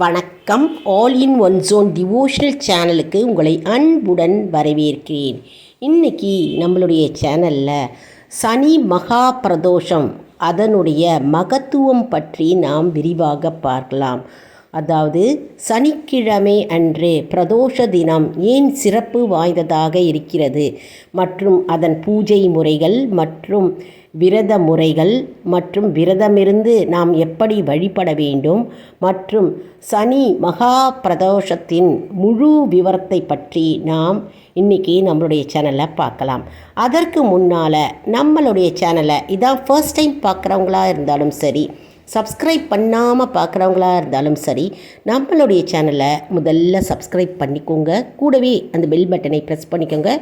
வணக்கம். All in one zone devotional சேனலுக்கு உங்களை அன்புடன் வரவேற்கிறேன். இன்றைக்கி நம்மளுடைய சேனலில் சனி மகா பிரதோஷம் அதனுடைய மகத்துவம் பற்றி நாம் விரிவாக பார்க்கலாம். அதாவது சனிக்கிழமை அன்று பிரதோஷ தினம் ஏன் சிறப்பு வாய்ந்ததாக இருக்கிறது மற்றும் அதன் பூஜை முறைகள் மற்றும் விரத முறைகள் மற்றும் விரதமிருந்து நாம் எப்படி வழிபட வேண்டும் மற்றும் சனி மகா பிரதோஷத்தின் முழு விவரத்தை பற்றி நாம் இன்றைக்கி நம்மளுடைய சேனலில் பார்க்கலாம். அதற்கு முன்னால் நம்மளுடைய சேனலை இதான் ஃபர்ஸ்ட் டைம் பார்க்குறவங்களா இருந்தாலும் சரி, சப்ஸ்கிரைப் பண்ணாமல் பார்க்குறவங்களா இருந்தாலும் சரி, நம்மளுடைய சேனலை முதல்ல சப்ஸ்கிரைப் பண்ணிக்கோங்க. கூடவே அந்த பெல் பட்டனை ப்ரெஸ் பண்ணிக்கோங்க.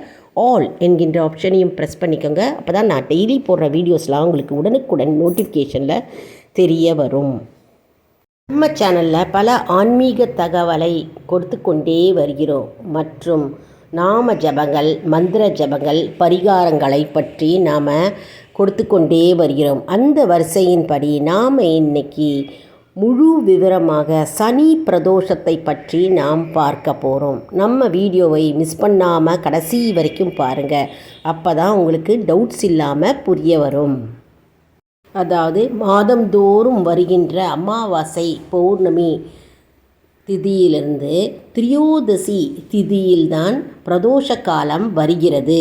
ஆல் என்கின்ற ஆப்ஷனையும் ப்ரெஸ் பண்ணிக்கோங்க. அப்போ தான் நான் டெய்லி போடுற வீடியோஸ்லாம் உங்களுக்கு உடனுக்குடன் நோட்டிஃபிகேஷனில் தெரிய வரும். நம்ம சேனலில் பல ஆன்மீக தகவலை கொடுத்து கொண்டே வருகிறோம் மற்றும் நாம ஜபங்கள், மந்திர ஜபங்கள், பரிகாரங்களை பற்றி நாம் கொடுத்து கொண்டே வருகிறோம். அந்த வரிசையின்படி நாம் இன்னைக்கு முழு விவரமாக சனி பிரதோஷத்தை பற்றி நாம் பார்க்க போகிறோம். நம்ம வீடியோவை மிஸ் பண்ணாமல் கடைசி வரைக்கும் பாருங்கள். அப்போ தான் உங்களுக்கு டவுட்ஸ் இல்லாமல் புரிய வரும். அதாவது மாதந்தோறும் வருகின்ற அமாவாசை, பௌர்ணமி திதியிலிருந்து திரியோதசி திதியில்தான் பிரதோஷ காலம் வருகிறது.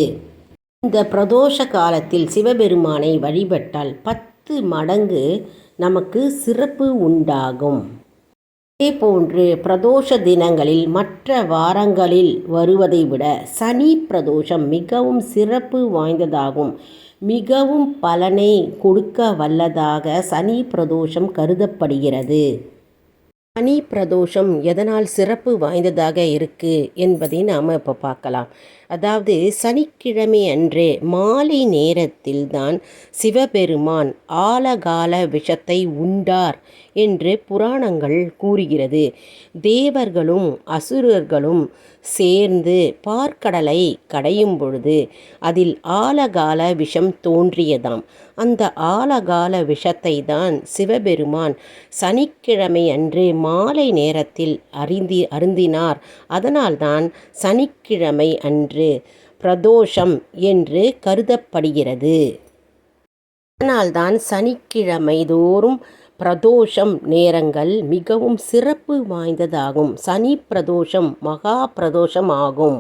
இந்த பிரதோஷ காலத்தில் சிவபெருமானை வழிபட்டால் 10 மடங்கு நமக்கு சிறப்பு உண்டாகும். இதேபோன்று பிரதோஷ தினங்களில் மற்ற வாரங்களில் வருவதை விட சனி பிரதோஷம் மிகவும் சிறப்பு வாய்ந்ததாகும். மிகவும் பலனை கொடுக்க வல்லதாக சனி பிரதோஷம் கருதப்படுகிறது. சனி பிரதோஷம் எதனால் சிறப்பு வாய்ந்ததாக இருக்குது என்பதை நாம் இப்போ பார்க்கலாம். அதாவது சனிக்கிழமை அன்று மாலை நேரத்தில் தான் சிவபெருமான் ஆலகால விஷத்தை உண்டார் என்று புராணங்கள் கூறுகிறது. தேவர்களும் அசுரர்களும் சேர்ந்து பார்க்கடலை கடையும் பொழுது அதில் ஆலகால விஷம் தோன்றியதாம். அந்த ஆலகால விஷத்தை தான் சிவபெருமான் சனிக்கிழமை அன்று மாலை நேரத்தில் அருந்தினார். அதனால்தான் சனிக்கிழமை அன்று பிரதோஷம் என்று கருதப்படுகிறது. அதனால்தான் சனிக்கிழமை தோறும் பிரதோஷம் நேரங்கள் மிகவும் சிறப்பு வாய்ந்ததாகும். சனி பிரதோஷம் மகா பிரதோஷம் ஆகும்.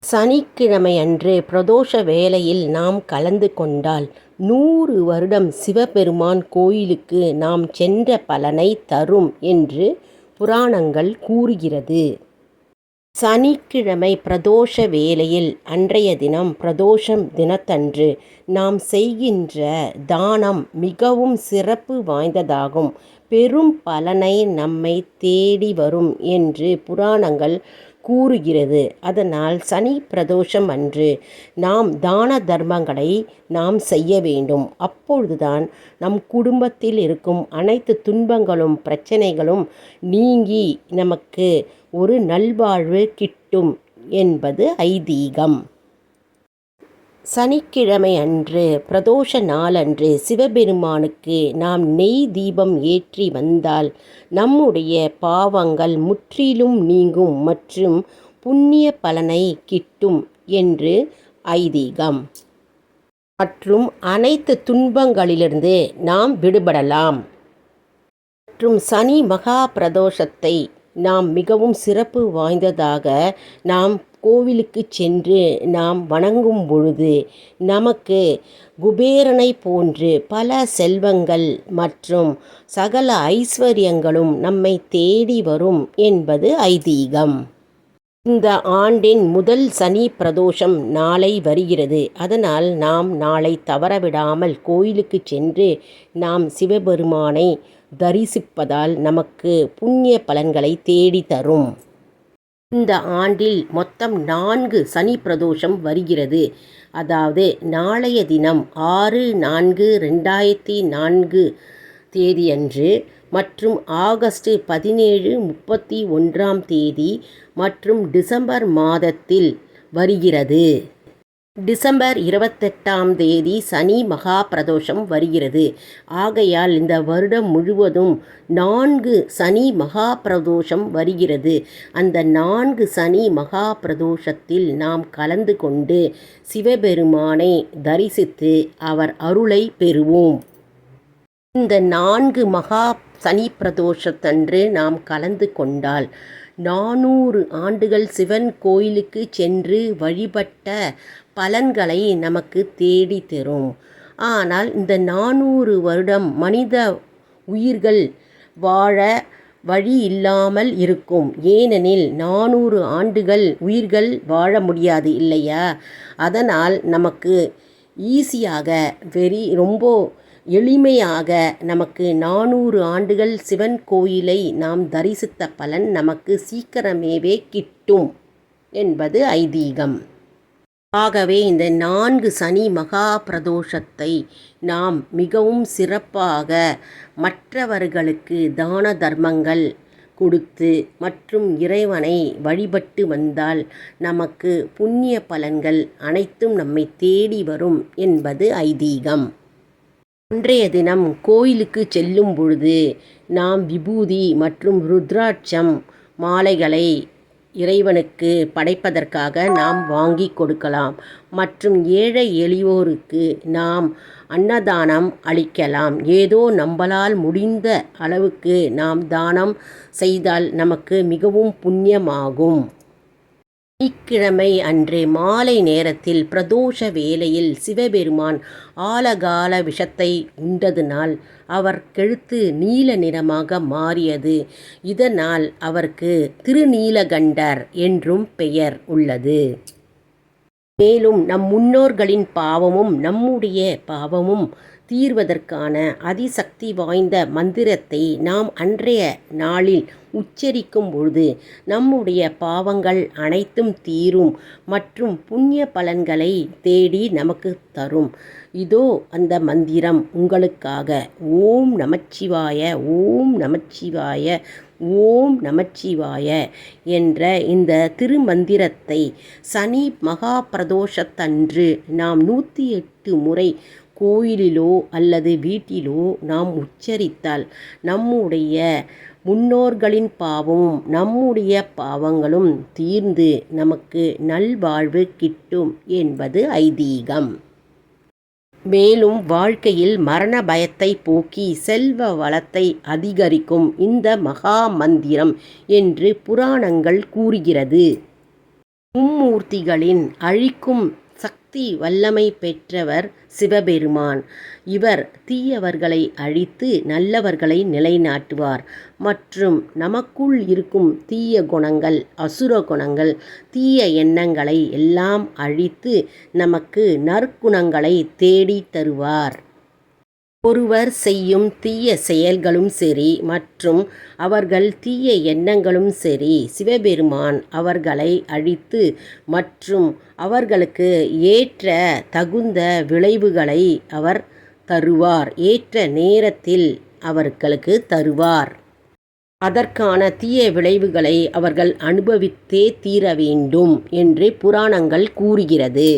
சனிக்கிழமை அன்று பிரதோஷ வேளையில் நாம் கலந்து கொண்டால் 100 வருடம் சிவபெருமான் கோயிலுக்கு நாம் சென்ற பலனை தரும் என்று புராணங்கள் கூறுகிறது. சனிக்கிழமை பிரதோஷ வேளையில் அன்றைய தினம் பிரதோஷம் தினத்தன்று நாம் செய்கின்ற தானம் மிகவும் சிறப்பு வாய்ந்ததாகும். பெரும் பலனை நம்மை தேடி வரும் என்று புராணங்கள் கூறுகிறது. அதனால் சனி பிரதோஷம் அன்று நாம் தான தர்மங்களை நாம் செய்ய வேண்டும். அப்பொழுதுதான் நம் குடும்பத்தில் இருக்கும் அனைத்து துன்பங்களும் பிரச்சனைகளும் நீங்கி நமக்கு ஒரு நல்வாழ்வு கிட்டும் என்பது ஐதீகம். சனிக்கிழமை அன்று பிரதோஷ நாளன்று சிவபெருமானுக்கு நாம் நெய் தீபம் ஏற்றி வந்தால் நம்முடைய பாவங்கள் முற்றிலும் நீங்கும் மற்றும் புண்ணிய பலனை கிட்டும் என்று ஐதீகம். மற்றும் அனைத்து துன்பங்களிலிருந்து நாம் விடுபடலாம். மற்றும் சனி மகா பிரதோஷத்தை நாம் மிகவும் சிறப்பு வாய்ந்ததாக நாம் கோவிலுக்கு சென்று நாம் வணங்கும் பொழுது நமக்கு குபேரனை போன்று பல செல்வங்கள் மற்றும் சகல ஐஸ்வர்யங்களும் நம்மை தேடி வரும் என்பது ஐதீகம். இந்த ஆண்டின் முதல் சனி பிரதோஷம் நாளை வருகிறது. அதனால் நாம் நாளை தவறவிடாமல் கோயிலுக்கு சென்று நாம் சிவபெருமானை தரிசிப்பதால் நமக்கு புண்ணிய பலன்களை தேடி தரும். இந்த ஆண்டில் மொத்தம் 4 சனி பிரதோஷம் வருகிறது. அதாவது நாளைய தினம் 6/4/2004 தேதியன்று மற்றும் ஆகஸ்ட் 17, 31 தேதி மற்றும் டிசம்பர் மாதத்தில் வருகிறது. டிசம்பர் 28ஆம் தேதி சனி மகா பிரதோஷம் வருகிறது. ஆகையால் இந்த வருடம் முழுவதும் 4 சனி மகா பிரதோஷம் வருகிறது. அந்த 4 சனி மகா பிரதோஷத்தில் நாம் கலந்து கொண்டு சிவபெருமானை தரிசித்து அவர் அருளை பெறுவோம். இந்த 4 மகா சனி பிரதோஷத்தன்று நாம் கலந்து கொண்டால் 400 ஆண்டுகள் சிவன் கோயிலுக்கு சென்று வழிபட்ட பலன்களை நமக்கு தேடி தரும். ஆனால் இந்த 400 வருடம் மனித உயிர்கள் வாழ வழி இல்லாமல் இருக்கும். ஏனெனில் 400 ஆண்டுகள் உயிர்கள் வாழ முடியாது இல்லையா? அதனால் நமக்கு ஈஸியாக ரொம்ப எளிமையாக நமக்கு 400 ஆண்டுகள் சிவன் கோயிலை நாம் தரிசித்த பலன் நமக்கு சீக்கிரமேவே கிட்டும் என்பது ஐதீகம். ஆகவே இந்த 4 சனி மகா பிரதோஷத்தை நாம் மிகவும் சிறப்பாக மற்றவர்களுக்கு தான தர்மங்கள் கொடுத்து மற்றும் இறைவனை வழிபட்டு வந்தால் நமக்கு புண்ணிய பலன்கள் அனைத்தும் நம்மை தேடி வரும் என்பது ஐதீகம். அன்றைய தினம் கோயிலுக்கு செல்லும் பொழுது நாம் விபூதி மற்றும் ருத்ராட்சம் மாலைகளை இறைவனுக்கு படைப்பதற்காக நாம் வாங்கி கொடுக்கலாம். மற்றும் ஏழை எளியோருக்கு நாம் அன்னதானம் அளிக்கலாம். ஏதோ நம்மளால் முடிந்த அளவுக்கு நாம் தானம் செய்தால் நமக்கு மிகவும் புண்ணியமாகும். சனிக்கிழமை அன்று மாலை நேரத்தில் பிரதோஷ வேளையில் சிவபெருமான் ஆலகால விஷத்தை உண்டதனால் அவர் கழுத்து நீல நிறமாக மாறியது. இதனால் அவருக்கு திருநீலகண்டர் என்றும் பெயர் உள்ளது. மேலும் நம் முன்னோர்களின் பாவமும் நம்முடைய பாவமும் தீர்வதற்கான அதிசக்தி வாய்ந்த மந்திரத்தை நாம் அன்றைய நாளில் உச்சரிக்கும் பொழுது நம்முடைய பாவங்கள் அனைத்தும் தீரும் மற்றும் புண்ணிய பலன்களை தேடி நமக்கு தரும். இதோ அந்த மந்திரம் உங்களுக்காக. ஓம் நமச்சிவாய, ஓம் நமச்சிவாய, ஓம் நமச்சிவாய என்ற இந்த திருமந்திரத்தை சனி மகா பிரதோஷத்தன்று நாம் 108 முறை கோயிலிலோ அல்லது வீட்டிலோ நாம் உச்சரித்தால் நம்முடைய முன்னோர்களின் பாவமும் நம்முடைய பாவங்களும் தீர்ந்து நமக்கு நல்வாழ்வு கிட்டும் என்பது ஐதீகம். மேலும் வாழ்க்கையில் மரண பயத்தை போக்கி செல்வ வளத்தை அதிகரிக்கும் இந்த மகா மந்திரம் என்று புராணங்கள் கூறுகிறது. மும்மூர்த்திகளின் அழிக்கும் சக்தி வல்லமை பெற்றவர் சிவபெருமான். இவர் தீயவர்களை அழித்து நல்லவர்களை நிலைநாட்டுவார் மற்றும் நமக்குள் இருக்கும் தீய குணங்கள், அசுர குணங்கள், தீய எண்ணங்களை எல்லாம் அழித்து நமக்கு நற்குணங்களை தேடி தருவார். ஒருவர் செய்யும் தீய செயல்களும் சரி மற்றும் அவர்கள் தீய எண்ணங்களும் சரி சிவபெருமான் அவர்களை அழித்து மற்றும் அவர்களுக்கு ஏற்ற தகுந்த விளைவுகளை அவர் தருவார். ஏற்ற நேரத்தில் அவர்களுக்கு தருவார். அதற்கான தீய விளைவுகளை அவர்கள் அனுபவித்தே தீர வேண்டும் என்று புராணங்கள் கூறுகிறது.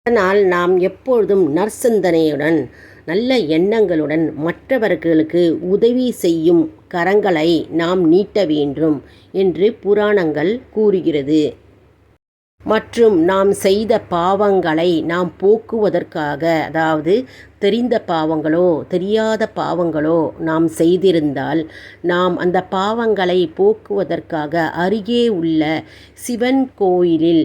அதனால் நாம் எப்பொழுதும் நற்சிந்தனையுடன் நல்ல எண்ணங்களுடன் மற்றவர்களுக்கு உதவி செய்யும் கரங்களை நாம் நீட்ட வேண்டும் என்று புராணங்கள் கூறுகிறது. மற்றும் நாம் செய்த பாவங்களை நாம் போக்குவதற்காக, அதாவது தெரிந்த பாவங்களோ தெரியாத பாவங்களோ நாம் செய்திருந்தால் நாம் அந்த பாவங்களை போக்குவதற்காக அருகே உள்ள சிவன் கோயிலில்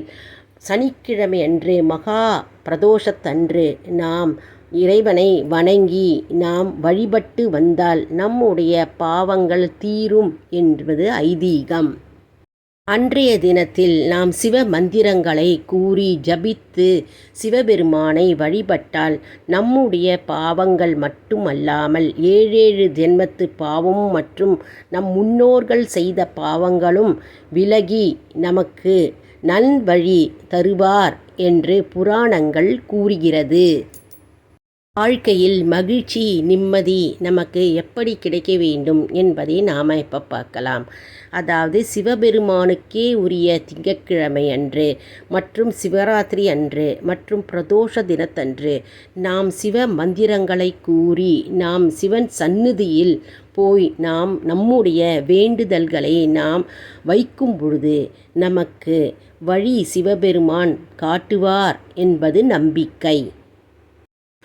சனிக்கிழமை அன்று மகா பிரதோஷத்தன்று நாம் இறைவனை வணங்கி நாம் வழிபட்டு வந்தால் நம்முடைய பாவங்கள் தீரும் என்பது ஐதீகம். அன்றைய தினத்தில் நாம் சிவ மந்திரங்களை கூறி ஜபித்து சிவபெருமானை வழிபட்டால் நம்முடைய பாவங்கள் மட்டுமல்லாமல் 7 ஜென்மத்து பாவமும் மற்றும் நம் முன்னோர்கள் செய்த பாவங்களும் விலகி நமக்கு நல்வழி தருவார் என்று புராணங்கள் கூறுகிறது. வாழ்க்கையில் மகிழ்ச்சி நிம்மதி நமக்கு எப்படி கிடைக்க வேண்டும் என்பதை நாம் இப்போ பார்க்கலாம். அதாவது சிவபெருமானுக்கே உரிய திங்கட்கிழமை அன்று மற்றும் சிவராத்திரி அன்று மற்றும் பிரதோஷ தினத்தன்று நாம் சிவ மந்திரங்களை கூறி நாம் சிவன் சந்நிதியில் போய் நாம் நம்முடைய வேண்டுதல்களை நாம் வைக்கும் பொழுது நமக்கு வழி சிவபெருமான் காட்டுவார் என்பது நம்பிக்கை.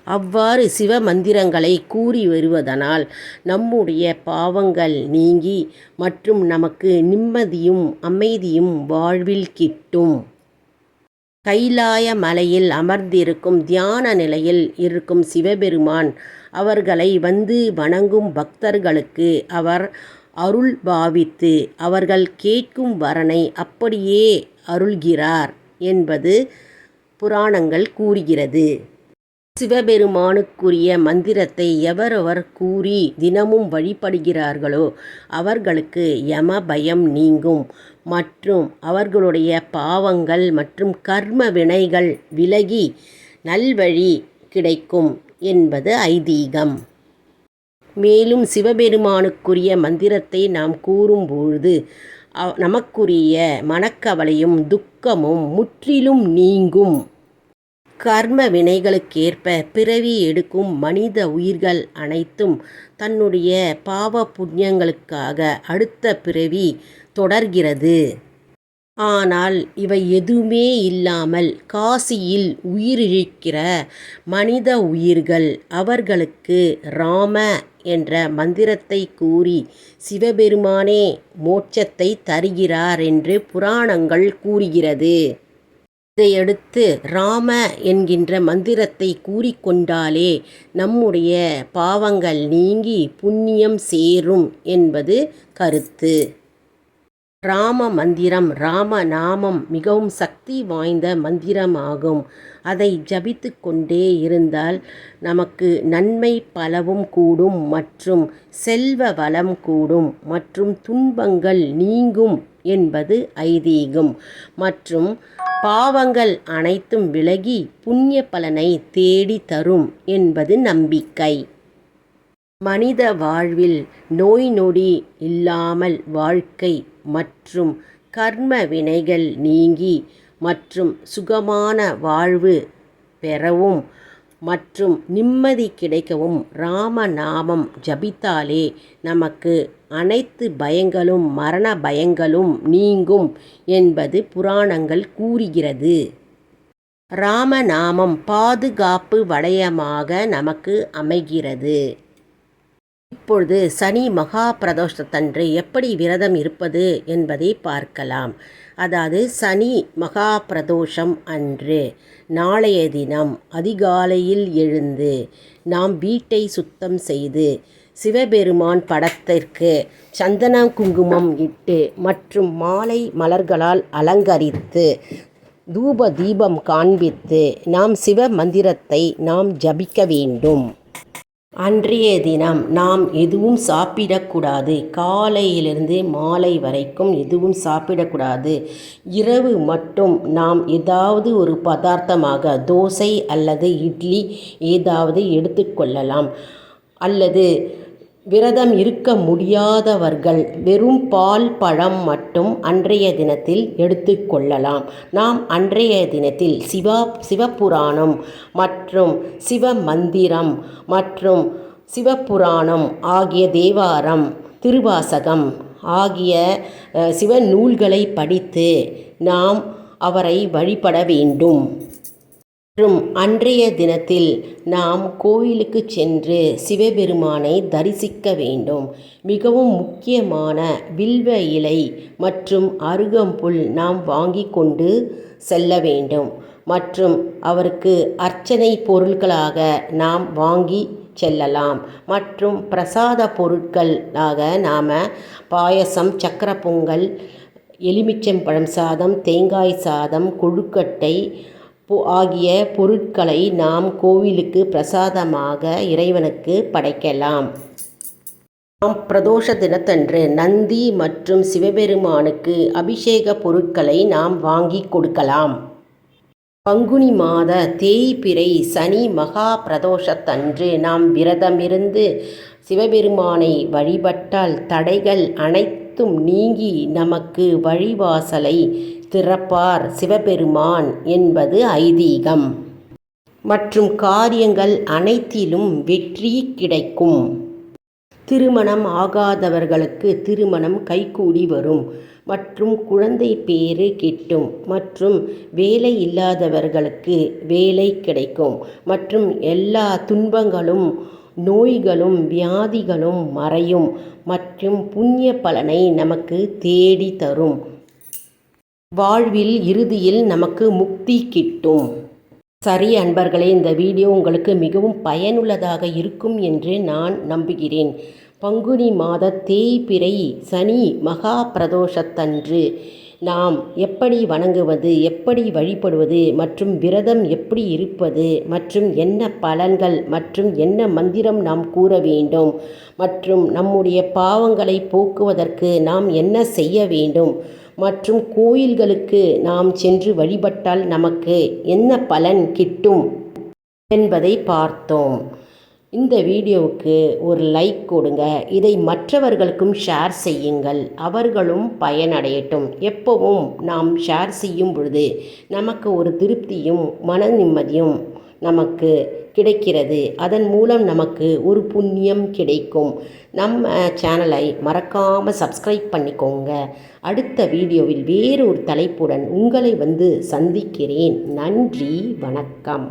அவ்வாறு சிவ மந்திரங்களை கூறி வருவதனால் நம்முடைய பாவங்கள் நீங்கி மற்றும் நமக்கு நிம்மதியும் அமைதியும் வாழ்வில் கிட்டும். கைலாய மலையில் அமர்ந்திருக்கும் தியான நிலையில் இருக்கும் சிவபெருமான் அவர்களை வந்து வணங்கும் பக்தர்களுக்கு அவர் அருள் பாவித்து அவர்கள் கேட்கும் வரனை அப்படியே அருள்கிறார் என்பது புராணங்கள் கூறுகிறது. சிவபெருமானுக்குரிய மந்திரத்தை எவரவர் கூறி தினமும் வழிபடுகிறார்களோ அவர்களுக்கு யம பயம் நீங்கும் மற்றும் அவர்களுடைய பாவங்கள் மற்றும் கர்ம வினைகள் விலகி நல்வழி கிடைக்கும் என்பது ஐதீகம். மேலும் சிவபெருமானுக்குரிய மந்திரத்தை நாம் கூறும்பொழுது நமக்குரிய மனக்கவலையும் துக்கமும் முற்றிலும் நீங்கும். கர்ம வினைகளுக்கேற்ப பிறவி எடுக்கும் மனித உயிர்கள் அனைத்தும் தன்னுடைய பாவ புண்ணியங்களுக்காக அடுத்த பிறவி தொடர்கிறது. ஆனால் இவை எதுவுமே இல்லாமல் காசியில் உயிரிழக்கிற மனித உயிர்கள் அவர்களுக்கு ராம என்ற மந்திரத்தை கூறி சிவபெருமானே மோட்சத்தை தருகிறார் என்று புராணங்கள் கூறுகிறது. இதையடுத்து ராம என்கின்ற மந்திரத்தை கூறிக்கொண்டாலே நம்முடைய பாவங்கள் நீங்கி புண்ணியம் சேரும் என்பது கருத்து. ராம மந்திரம் ராம நாமம் மிகவும் சக்தி வாய்ந்த மந்திரமாகும். அதை ஜபித்து கொண்டே இருந்தால் நமக்கு நன்மை பலவும் கூடும் மற்றும் செல்வ வளம் கூடும் மற்றும் துன்பங்கள் நீங்கும் என்பது ஐதீகம் மற்றும் பாவங்கள் அனைத்தும் விலகி புண்ணிய பலனை தேடி தரும் என்பது நம்பிக்கை. மனித வாழ்வில் நோய் நொடி இல்லாமல் வாழ்க்கை மற்றும் கர்ம வினைகள் நீங்கி மற்றும் சுகமான வாழ்வு பெறவும் மற்றும் நிம்மதி கிடைக்கவும் ராம நாமம் ஜபித்தாலே நமக்கு அனைத்து பயங்களும் மரண பயங்களும் நீங்கும் என்பது புராணங்கள் கூறுகிறது. ராமநாமம் பாதுகாப்பு வளையமாக நமக்கு அமைகிறது. இப்பொழுது சனி மகா பிரதோஷத்தன்று எப்படி விரதம் இருப்பது என்பதை பார்க்கலாம். அதாவது சனி மகா பிரதோஷம் அன்று நாளைய தினம் அதிகாலையில் எழுந்து நாம் வீட்டை சுத்தம் செய்து சிவபெருமான் படத்திற்கு சந்தன குங்குமம் இட்டு மற்றும் மாலை மலர்களால் அலங்கரித்து தூப தீபம் காண்பித்து நாம் சிவ மந்திரத்தை நாம் ஜபிக்க வேண்டும். அன்றைய தினம் நாம் எதுவும் சாப்பிடக்கூடாது. காலையிலிருந்து மாலை வரைக்கும் எதுவும் சாப்பிடக்கூடாது. இரவு மட்டும் நாம் ஏதாவது ஒரு பதார்த்தமாக தோசை அல்லது இட்லி ஏதாவது எடுத்துக்கொள்ளலாம். அல்லது விரதம் இருக்க முடியாதவர்கள் வெறும் பால் பழம் மட்டும் அன்றைய தினத்தில் எடுத்துக்கொள்ளலாம். நாம் அன்றைய தினத்தில் சிவபுராணம் மற்றும் சிவ மந்திரம் மற்றும் சிவபுராணம் ஆகிய தேவாரம் திருவாசகம் ஆகிய சிவ நூல்களை படித்து நாம் அவரை வழிபட வேண்டும். மற்றும் அன்றைய தினத்தில் நாம் கோயிலுக்கு சென்று சிவபெருமானை தரிசிக்க வேண்டும். மிகவும் முக்கியமான வில்வ இலை மற்றும் அருகம்புல் நாம் வாங்கி கொண்டு செல்ல வேண்டும். மற்றும் அவருக்கு அர்ச்சனை பொருட்களாக நாம் வாங்கி செல்லலாம். மற்றும் பிரசாத பொருட்களாக நாம் பாயசம், சக்கரை பொங்கல், எலுமிச்சம்பழம் சாதம், தேங்காய் சாதம், கொழுக்கட்டை ஆகிய பொருட்களை நாம் கோவிலுக்கு பிரசாதமாக இறைவனுக்கு படைக்கலாம். நாம் பிரதோஷ தினத்தன்று நந்தி மற்றும் சிவபெருமானுக்கு அபிஷேக பொருட்களை நாம் வாங்கி கொடுக்கலாம். பங்குனி மாத தேய்பிறை சனி மகா பிரதோஷத்தன்று நாம் விரதமிருந்து சிவபெருமானை வழிபட்டால் தடைகள் அனைத்தும் நீங்கி நமக்கு வழிவாசலை திறப்பார் சிவபெருமான் என்பது ஐதீகம். மற்றும் காரியங்கள் அனைத்திலும் வெற்றி கிடைக்கும். திருமணம் ஆகாதவர்களுக்கு திருமணம் கைகூடி வரும் மற்றும் குழந்தை பேறு கிட்டும் மற்றும் வேலை இல்லாதவர்களுக்கு வேலை கிடைக்கும் மற்றும் எல்லா துன்பங்களும் நோய்களும் வியாதிகளும் மறையும் மற்றும் புண்ணிய பலனை நமக்கு தேடி தரும். வாழ்வில் இறுதியில் நமக்கு முக்தி கிட்டும். சரி அன்பர்களே, இந்த வீடியோ உங்களுக்கு மிகவும் பயனுள்ளதாக இருக்கும் என்று நான் நம்புகிறேன். பங்குனி மாத தேய்பிறை சனி மகா பிரதோஷத்தன்று நாம் எப்படி வணங்குவது, எப்படி வழிபடுவது மற்றும் விரதம் எப்படி இருப்பது மற்றும் என்ன பலன்கள் மற்றும் என்ன மந்திரம் நாம் கூற வேண்டும் மற்றும் நம்முடைய பாவங்களை போக்குவதற்கு நாம் என்ன செய்ய வேண்டும் மற்றும் கோயில்களுக்கு நாம் சென்று வழிபட்டால் நமக்கு என்ன பலன் கிட்டும் என்பதை பார்த்தோம். இந்த வீடியோவுக்கு ஒரு லைக் கொடுங்க. இதை மற்றவர்களுக்கும் ஷேர் செய்யுங்கள், அவர்களும் பயனடையட்டும். எப்பவும் நாம் ஷேர் செய்யும் பொழுது நமக்கு ஒரு திருப்தியும் மன நிம்மதியும் நமக்கு கிடைக்கிறது. அதன் மூலம் நமக்கு ஒரு புண்ணியம் கிடைக்கும். நம்ம சேனலை மறக்காமல் சப்ஸ்கிரைப் பண்ணிக்கோங்க. அடுத்த வீடியோவில் வேறு ஒரு தலைப்புடன் உங்களை சந்திக்கிறேன். நன்றி, வணக்கம்.